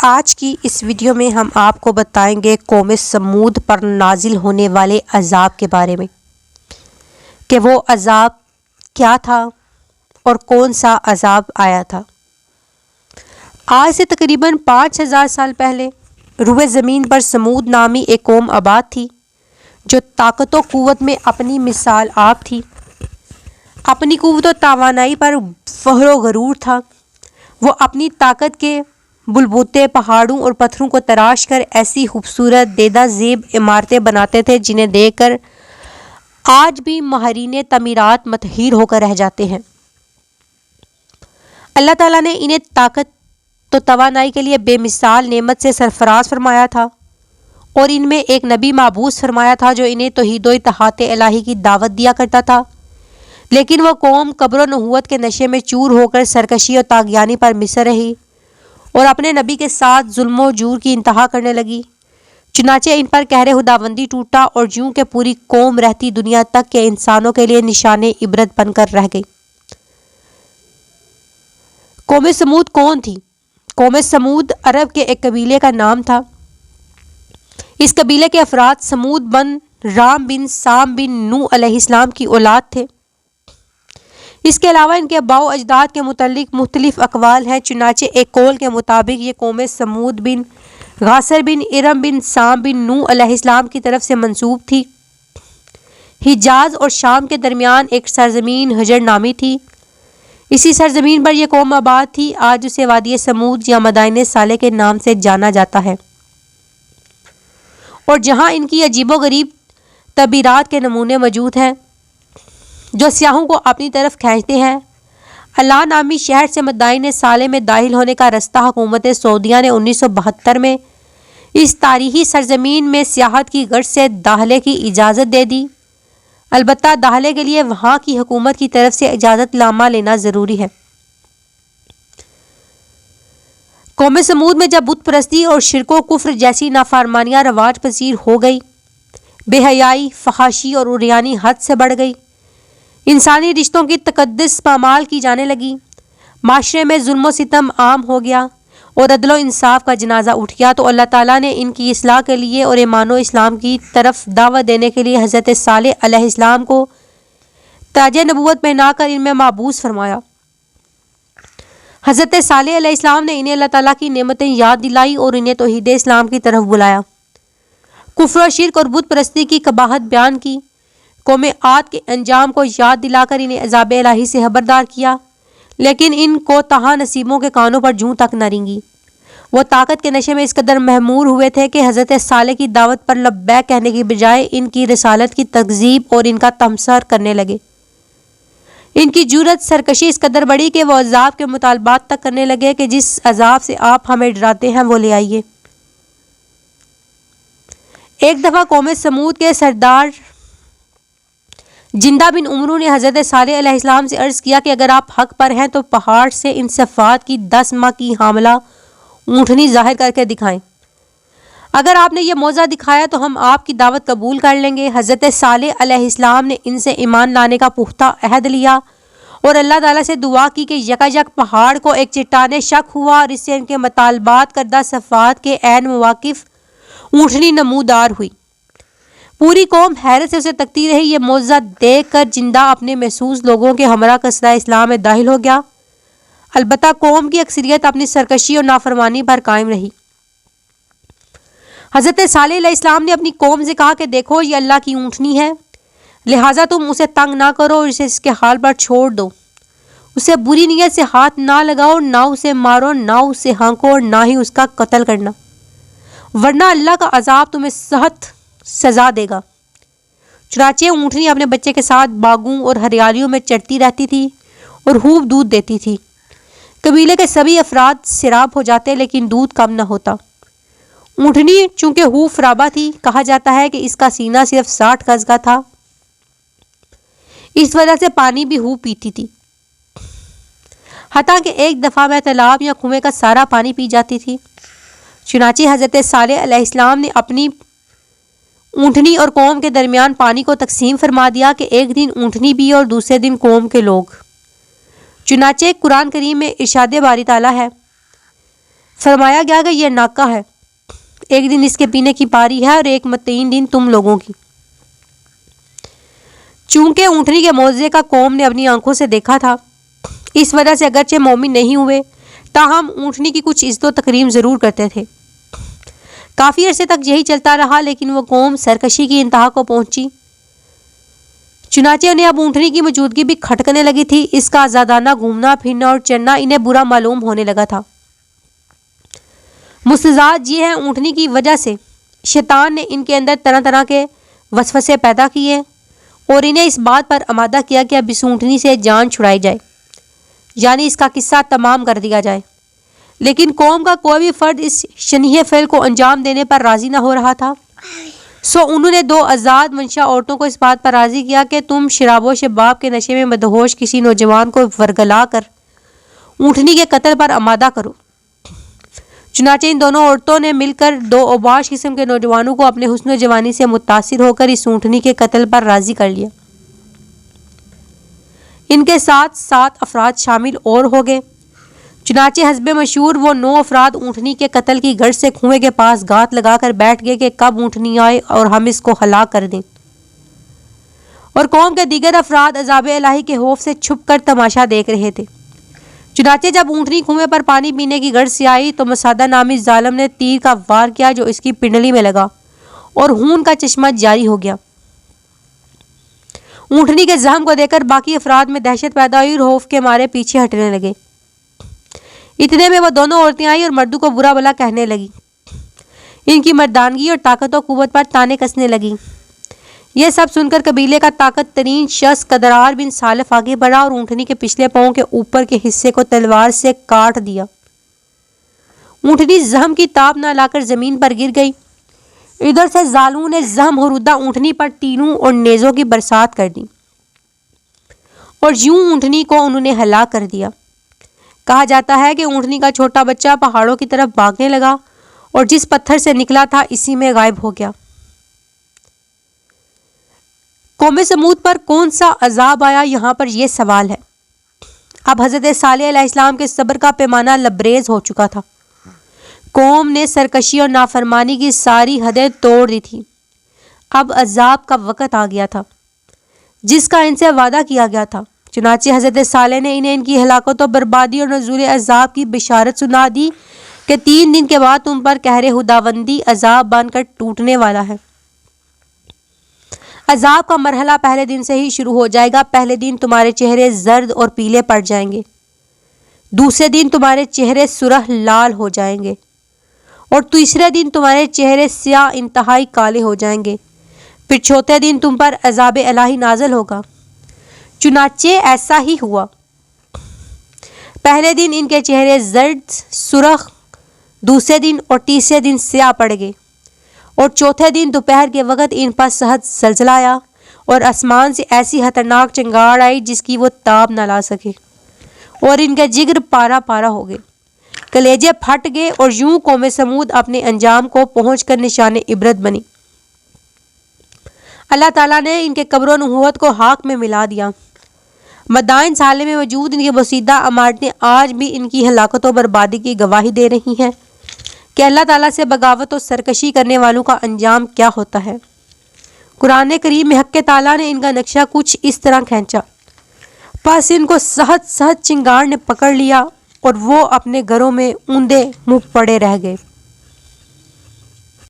آج کی اس ویڈیو میں ہم آپ کو بتائیں گے قوم سمود پر نازل ہونے والے عذاب کے بارے میں کہ وہ عذاب کیا تھا اور کون سا عذاب آیا تھا۔ آج سے تقریباً 5000 سال پہلے روئے زمین پر سمود نامی ایک قوم آباد تھی جو طاقت و قوت میں اپنی مثال آپ تھی۔ اپنی قوت و توانائی پر فخر و غرور تھا۔ وہ اپنی طاقت کے بلبوتے پہاڑوں اور پتھروں کو تراش کر ایسی خوبصورت دیدہ زیب عمارتیں بناتے تھے جنہیں دیکھ کر آج بھی ماہرین تعمیرات متحیر ہو کر رہ جاتے ہیں۔ اللہ تعالیٰ نے انہیں طاقت تو توانائی کے لیے بے مثال نعمت سے سرفراز فرمایا تھا اور ان میں ایک نبی مبعوث فرمایا تھا جو انہیں توحید و اتحاد الہی کی دعوت دیا کرتا تھا، لیکن وہ قوم قبر و نبوت کے نشے میں چور ہو کر سرکشی اور طاغیانی پر مصر رہی اور اپنے نبی کے ساتھ ظلم و جور کی انتہا کرنے لگی۔ چنانچہ ان پر قہر خداوندی ٹوٹا اور یوں کہ پوری قوم رہتی دنیا تک کے انسانوں کے لیے نشان عبرت بن کر رہ گئی۔ قوم سمود کون تھی؟ قوم سمود عرب کے ایک قبیلے کا نام تھا۔ اس قبیلے کے افراد سمود بن رام بن سام بن نوح علیہ السلام کی اولاد تھے۔ اس کے علاوہ ان کے آباء و اجداد کے متعلق مختلف اقوال ہیں۔ چنانچہ ایک قول کے مطابق یہ قوم سمود بن غاصر بن ارم بن سام بن نوح علیہ السلام کی طرف سے منسوب تھی۔ حجاز اور شام کے درمیان ایک سرزمین حجر نامی تھی۔ اسی سرزمین پر یہ قوم آباد تھی۔ آج اسے وادی سمود یا مدائن صالح کے نام سے جانا جاتا ہے اور جہاں ان کی عجیب و غریب تعبیرات کے نمونے موجود ہیں جو سیاحوں کو اپنی طرف کھینچتے ہیں۔ اللہ نامی شہر سے مدائن صالح میں داخل ہونے کا رستہ حکومت سعودیہ نے 1972 میں اس تاریخی سرزمین میں سیاحت کی غرض سے داخلے کی اجازت دے دی۔ البتہ داخلے کے لیے وہاں کی حکومت کی طرف سے اجازت نامہ لینا ضروری ہے۔ قوم سمود میں جب بت پرستی اور شرک و کفر جیسی نافرمانیاں رواج پذیر ہو گئی، بے حیائی، فحاشی اور عریانی حد سے بڑھ گئی، انسانی رشتوں کی تقدس پامال کی جانے لگی، معاشرے میں ظلم و ستم عام ہو گیا اور عدل و انصاف کا جنازہ اٹھ گیا، تو اللہ تعالیٰ نے ان کی اصلاح کے لیے اور ایمان و اسلام کی طرف دعوت دینے کے لیے حضرت صالح علیہ السلام کو تاج نبوت پہنا کر ان میں مبعوث فرمایا۔ حضرت صالح علیہ السلام نے انہیں اللہ تعالیٰ کی نعمتیں یاد دلائی اور انہیں توحید اسلام کی طرف بلایا، کفر و شرک اور بت پرستی کی قباحت بیان کی، قوم عاد کے انجام کو یاد دلا کر انہیں عذاب الہی سے خبردار کیا، لیکن ان کو تہا نصیبوں کے کانوں پر جوں تک نہ رینگی۔ وہ طاقت کے نشے میں اس قدر مہمور ہوئے تھے کہ حضرت صالح کی دعوت پر لبیک کہنے کی بجائے ان کی رسالت کی تکذیب اور ان کا تمسخر کرنے لگے۔ ان کی جرأت سرکشی اس قدر بڑی کہ وہ عذاب کے مطالبات تک کرنے لگے کہ جس عذاب سے آپ ہمیں ڈراتے ہیں وہ لے آئیے۔ ایک دفعہ قوم سمود کے سردار جندہ بن عمرو نے حضرت صالح علیہ السلام سے عرض کیا کہ اگر آپ حق پر ہیں تو پہاڑ سے ان صفات کی 10 ماہ کی حاملہ اونٹنی ظاہر کر کے دکھائیں۔ اگر آپ نے یہ معجزہ دکھایا تو ہم آپ کی دعوت قبول کر لیں گے۔ حضرت صالح علیہ السلام نے ان سے ایمان لانے کا پختہ عہد لیا اور اللہ تعالیٰ سے دعا کی کہ یکایک پہاڑ کو ایک چٹان شق ہوا اور اس سے ان کے مطالبات کردہ صفات کے عین مواقف اونٹنی نمودار ہوئی۔ پوری قوم حیرت سے اسے تکتی رہی۔ یہ معجزہ دیکھ کر جندہ اپنے محسوس لوگوں کے ہمراہ قصرۂ اسلام میں داخل ہو گیا، البتہ قوم کی اکثریت اپنی سرکشی اور نافرمانی پر قائم رہی۔ حضرت صالح علیہ السلام نے اپنی قوم سے کہا کہ دیکھو یہ اللہ کی اونٹنی ہے، لہٰذا تم اسے تنگ نہ کرو اور اسے اس کے حال پر چھوڑ دو، اسے بری نیت سے ہاتھ نہ لگاؤ، نہ اسے مارو، نہ اسے ہانکو اور نہ ہی اس کا قتل کرنا، ورنہ اللہ کا عذاب تمہیں سخت سزا دے گا۔ چنانچہ اونٹنی اپنے بچے کے ساتھ باغوں اور ہریالیوں میں چرتی رہتی تھی اور خوب دودھ دیتی تھی۔ قبیلے کے سبھی افراد سیراب ہو جاتے لیکن دودھ کم نہ ہوتا۔ اونٹنی چونکہ خوب فرابہ تھی، کہا جاتا ہے کہ اس کا سینہ صرف 60 گز کا تھا، اس وجہ سے پانی بھی خوب پیتی تھی، حتیٰ کہ ایک دفعہ میں تالاب یا کنویں کا سارا پانی پی جاتی تھی۔ چنانچہ حضرت صالح علیہ السلام نے اپنی اونٹنی اور قوم کے درمیان پانی کو تقسیم فرما دیا کہ ایک دن اونٹنی بھی اور دوسرے دن قوم کے لوگ۔ چنانچہ قرآن کریم میں ارشاد باری تعالیٰ ہے، فرمایا گیا کہ یہ ناکہ ہے، ایک دن اس کے پینے کی پاری ہے اور ایک متعین دن تم لوگوں کی۔ چونکہ اونٹنی کے معجزے کا قوم نے اپنی آنکھوں سے دیکھا تھا، اس وجہ سے اگرچہ مومن نہیں ہوئے تاہم اونٹنی کی کچھ عزت و تکریم ضرور کرتے تھے۔ کافی عرصے تک یہی چلتا رہا، لیکن وہ قوم سرکشی کی انتہا کو پہنچی۔ چنانچہ انہیں اب اونٹنی کی موجودگی بھی کھٹکنے لگی تھی۔ اس کا آزادانہ گھومنا پھرنا اور چرنا انہیں برا معلوم ہونے لگا تھا۔ مستزاد یہ ہے، اونٹنی کی وجہ سے شیطان نے ان کے اندر طرح طرح کے وسوسے پیدا کیے اور انہیں اس بات پر آمادہ کیا کہ اب اس اونٹنی سے جان چھڑائی جائے، یعنی اس کا قصہ تمام کر دیا جائے۔ لیکن قوم کا کوئی بھی فرد اس شنیع فعل کو انجام دینے پر راضی نہ ہو رہا تھا، سو انہوں نے 2 آزاد منشا عورتوں کو اس بات پر راضی کیا کہ تم شراب و شباب کے نشے میں مدہوش کسی نوجوان کو ورگلا کر اونٹنی کے قتل پر آمادہ کرو۔ چنانچہ ان دونوں عورتوں نے مل کر 2 اوباش قسم کے نوجوانوں کو اپنے حسن و جوانی سے متاثر ہو کر اس اونٹنی کے قتل پر راضی کر لیا۔ ان کے ساتھ 7 افراد شامل اور ہو گئے۔ چنانچہ حسب مشہور وہ 9 افراد اونٹنی کے قتل کی غرض سے کنویں کے پاس گات لگا کر بیٹھ گئے کہ کب اونٹنی آئے اور ہم اس کو ہلاک کر دیں، اور قوم کے دیگر افراد عذاب الہی کے خوف سے چھپ کر تماشا دیکھ رہے تھے۔ چنانچہ جب اونٹنی کنویں پر پانی پینے کی غرض سے آئی تو مسادہ نامی ظالم نے تیر کا وار کیا جو اس کی پنڈلی میں لگا اور خون کا چشمہ جاری ہو گیا۔ اونٹنی کے زخم کو دیکھ کر باقی افراد میں دہشت پیدا ہوئی اور خوف کے مارے پیچھے ہٹنے لگے۔ اتنے میں وہ دونوں عورتیں آئیں اور مردوں کو برا بھلا کہنے لگی، ان کی مردانگی اور طاقت و قوت پر تانے کسنے لگی۔ یہ سب سن کر قبیلے کا طاقت ترین شخص قدرار بن سالف آگے بڑھا اور اونٹنی کے پچھلے پاؤں کے اوپر کے حصے کو تلوار سے کاٹ دیا۔ اونٹنی زخم کی تاب نہ لا کر زمین پر گر گئی۔ ادھر سے ظالموں نے زخم ہوردہ اونٹنی پر تیروں اور نیزوں کی برسات کر دی اور یوں اونٹنی کو انہوں نے ہلاک کر دیا۔ کہا جاتا ہے کہ اونٹنی کا چھوٹا بچہ پہاڑوں کی طرف بھاگنے لگا اور جس پتھر سے نکلا تھا اسی میں غائب ہو گیا۔ قوم سمود پر کون سا عذاب آیا، یہاں پر یہ سوال ہے۔ اب حضرت صالح علیہ السلام کے صبر کا پیمانہ لبریز ہو چکا تھا۔ قوم نے سرکشی اور نافرمانی کی ساری حدیں توڑ دی تھی۔ اب عذاب کا وقت آ گیا تھا جس کا ان سے وعدہ کیا گیا تھا۔ چنانچہ حضرت صالح نے انہیں ان کی ہلاکت و بربادی اور نزول عذاب کی بشارت سنا دی کہ 3 دن کے بعد تم پر قہر خداوندی عذاب بن کر ٹوٹنے والا ہے۔ عذاب کا مرحلہ پہلے دن سے ہی شروع ہو جائے گا۔ پہلے دن تمہارے چہرے زرد اور پیلے پڑ جائیں گے، دوسرے دن تمہارے چہرے سرخ لال ہو جائیں گے اور تیسرے دن تمہارے چہرے سیاہ انتہائی کالے ہو جائیں گے، پھر چوتھے دن تم پر عذاب الہی نازل ہوگا۔ چنانچہ ایسا ہی ہوا۔ پہلے دن ان کے چہرے زرد، سرخ، دوسرے دن اور تیسرے دن سیاہ پڑ گئے اور چوتھے دن دوپہر کے وقت ان پر سخت زلزلہ آیا اور آسمان سے ایسی خطرناک چنگاڑ آئی جس کی وہ تاب نہ لا سکے اور ان کے جگر پارا پارا ہو گئے، کلیجے پھٹ گئے اور یوں قوم سمود اپنے انجام کو پہنچ کر نشان عبرت بنی۔ اللہ تعالیٰ نے ان کے قبر و نبوت کو خاک میں ملا دیا۔ مدائن سالے میں موجود ان کی بوسیدہ عمارتیں آج بھی ان کی ہلاکت و بربادی کی گواہی دے رہی ہیں کہ اللہ تعالیٰ سے بغاوت و سرکشی کرنے والوں کا انجام کیا ہوتا ہے۔ قرآن کریم میں حق تعالیٰ نے ان کا نقشہ کچھ اس طرح کھینچا، پس ان کو سخت چنگاڑ نے پکڑ لیا اور وہ اپنے گھروں میں اوندے منہ پڑے رہ گئے۔